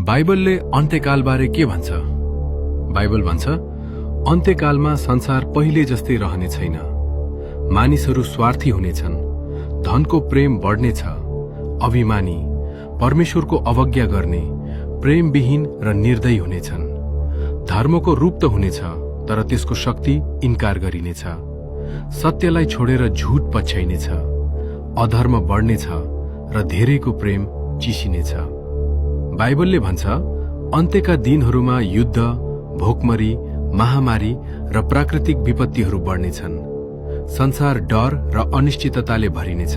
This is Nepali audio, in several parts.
बाइबलले अन्त्यकालबारे के भन्छ? बाइबल भन्छ, अन्त्यकालमा संसार पहिले जस्तै रहने छैन। मानिसहरू स्वार्थी हुनेछन्, धनको प्रेम बढ्नेछ, अभिमानी, परमेश्वरको अवज्ञा गर्ने, प्रेमविहीन र निर्दयी हुनेछन्। धर्मको रूप त हुनेछ, तर त्यसको शक्ति इन्कार गरिनेछ। सत्यलाई छोडेर झूठ पछ्याइनेछ। अधर्म बढ्नेछ र धेरैको प्रेम चिसिनेछ। बाइबलले भन्छ, अन्त्यका दिनहरूमा युद्ध, भोकमरी, महामारी र प्राकृतिक विपत्तिहरू बढ्नेछन्। संसार डर र अनिश्चितताले भरिनेछ।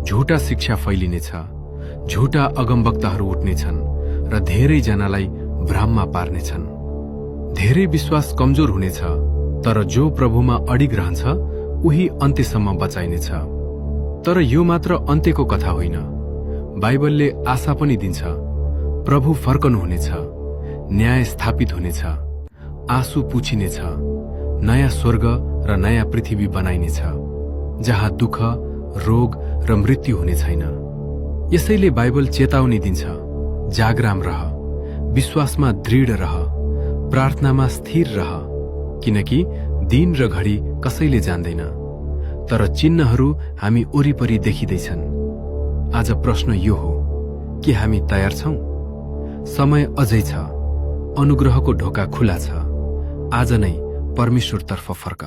झूटा शिक्षा फैलिनेछ। झूटा अगमवक्ताहरू उठ्नेछन् र धेरैजनालाई भ्रममा पार्नेछन्। धेरै विश्वास कमजोर हुनेछ, तर जो प्रभुमा अडिग रहन्छ उही अन्त्यसम्म बचाइनेछ। तर यो मात्र अन्त्यको कथा होइन। बाइबलले आशा पनि दिन्छ। प्रभु फर्कनुहुनेछ, न्याय स्थापित हुनेछ, आँसु पुछिनेछ, नयाँ स्वर्ग र नयाँ पृथ्वी बनाइनेछ, जहाँ दुःख, रोग र मृत्यु हुने छैन। यसैले बाइबल चेतावनी दिन्छ, जागराम रह, विश्वासमा दृढ रह, प्रार्थनामा स्थिर रह, किनकि दिन र घडी कसैले जान्दैन, तर चिन्हहरू हामी वरिपरि देखिँदैछन्। आज प्रश्न यो हो, के हामी तयार छौं? समय अझै छ, अनुग्रहको ढोका खुला छ। आज नै परमेश्वरतर्फ फर्क।